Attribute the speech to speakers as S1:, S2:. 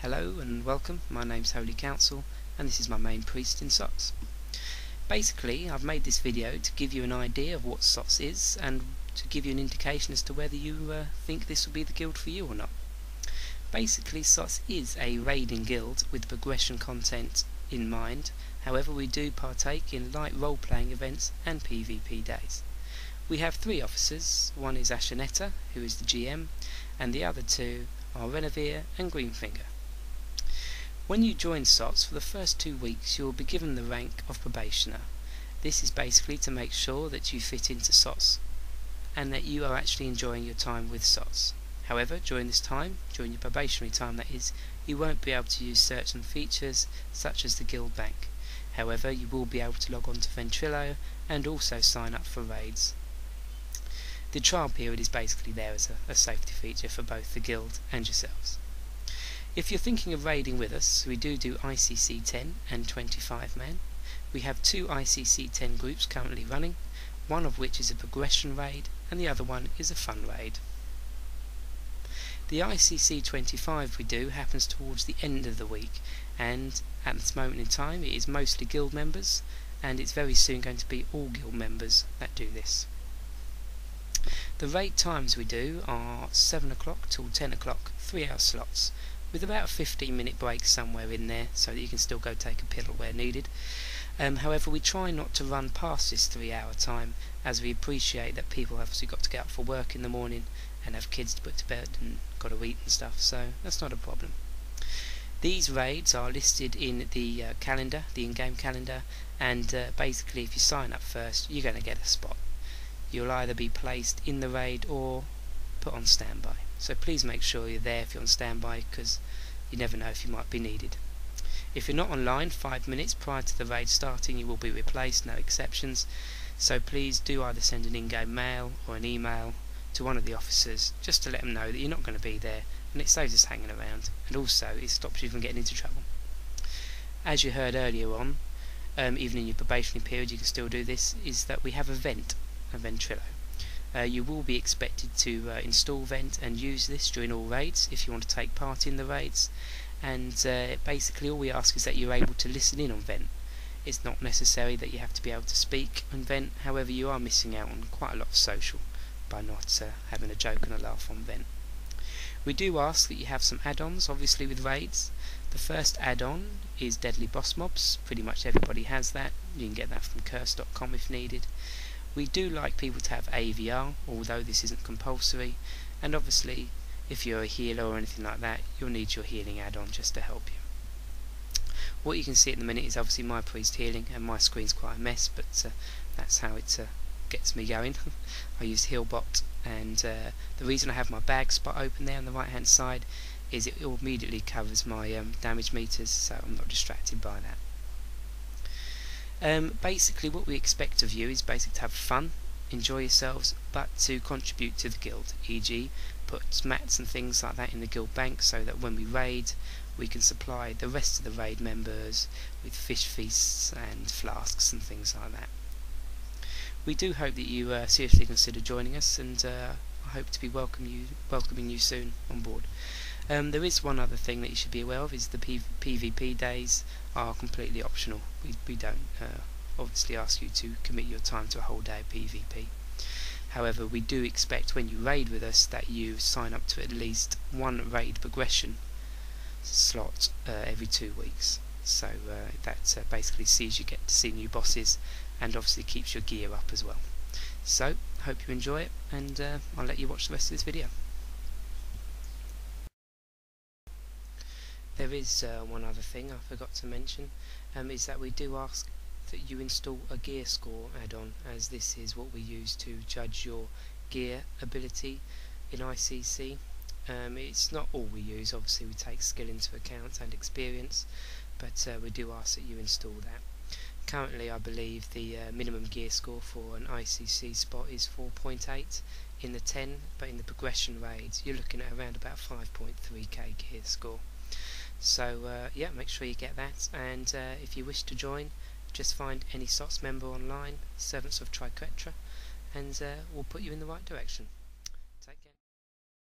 S1: Hello and welcome, my name's Holy Council and this is my main priest in SOTS. Basically, I've made this video to give you an idea of what SOTS is and to give you an indication as to whether you think this will be the guild for you or not. Basically, SOTS is a raiding guild with progression content in mind. However, we do partake in light role-playing events and PvP days. We have 3 officers. One is Ashanetta, who is the GM, and the other 2 are Renevere and Greenfinger. When you join SOTS, for the first 2 weeks you will be given the rank of probationer. This is basically to make sure that you fit into SOTS and that you are actually enjoying your time with SOTS. However, during this time, during your probationary time that is, you won't be able to use certain features such as the guild bank. However, you will be able to log on to Ventrilo and also sign up for raids. The trial period is basically there as a safety feature for both the guild and yourselves. If you're thinking of raiding with us, we do ICC 10 and 25 man. We have 2 ICC 10 groups currently running, one of which is a progression raid and the other one is a fun raid. The ICC 25 we do happens towards the end of the week, and at this moment in time it is mostly guild members, and it's very soon going to be all guild members that do this. The raid times we do are 7 o'clock till 10 o'clock, 3-hour slots, with about a 15-minute break somewhere in there so that you can still go take a pill where needed. However, we try not to run past this 3-hour time, as we appreciate that people have obviously got to get up for work in the morning and have kids to put to bed and got to eat and stuff, so that's not a problem. These raids are listed in the calendar, the in-game calendar, and basically if you sign up first you're going to get a spot. You'll either be placed in the raid or put on standby. So please make sure you're there if you're on standby, because you never know if you might be needed. If you're not online 5 minutes prior to the raid starting, you will be replaced, no exceptions. So please do either send an in-game mail or an email to one of the officers just to let them know that you're not going to be there, and it saves us hanging around, and also it stops you from getting into trouble. As you heard earlier on, even in your probationary period you can still do this, is that we have a Ventrilo. You will be expected to install Vent and use this during all raids if you want to take part in the raids, and basically all we ask is that you're able to listen in on Vent. It's not necessary that you have to be able to speak on Vent, however you are missing out on quite a lot of social by not having a joke and a laugh on Vent. We do ask that you have some add-ons obviously with raids. The first add-on is Deadly Boss Mobs. Pretty much everybody has that. You can get that from curse.com if needed. We do like people to have AVR, although this isn't compulsory, and obviously if you're a healer or anything like that, you'll need your healing add-on just to help you. What you can see at the minute is obviously my priest healing, and my screen's quite a mess, but that's how it gets me going. I use Healbot, and the reason I have my bag spot open there on the right hand side is it immediately covers my damage meters, so I'm not distracted by that. Basically what we expect of you is basically to have fun, enjoy yourselves, but to contribute to the guild, e.g. put mats and things like that in the guild bank so that when we raid we can supply the rest of the raid members with fish feasts and flasks and things like that. We do hope that you seriously consider joining us, and I hope to be welcoming you soon on board. There is one other thing that you should be aware of, is the PvP days are completely optional. We don't obviously ask you to commit your time to a whole day of PvP. However, we do expect when you raid with us that you sign up to at least 1 raid progression slot every 2 weeks. So that basically sees you get to see new bosses and obviously keeps your gear up as well. So, hope you enjoy it, and I'll let you watch the rest of this video. There is one other thing I forgot to mention, is that we do ask that you install a gear score add-on, as this is what we use to judge your gear ability in ICC. It's not all we use, obviously we take skill into account and experience, but we do ask that you install that. Currently I believe the minimum gear score for an ICC spot is 4.8 in the 10, but in the progression raids you're looking at around about 5.3k gear score. So yeah, make sure you get that, and if you wish to join, just find any SOTS member online, Servants of Triquetra, and we'll put you in the right direction.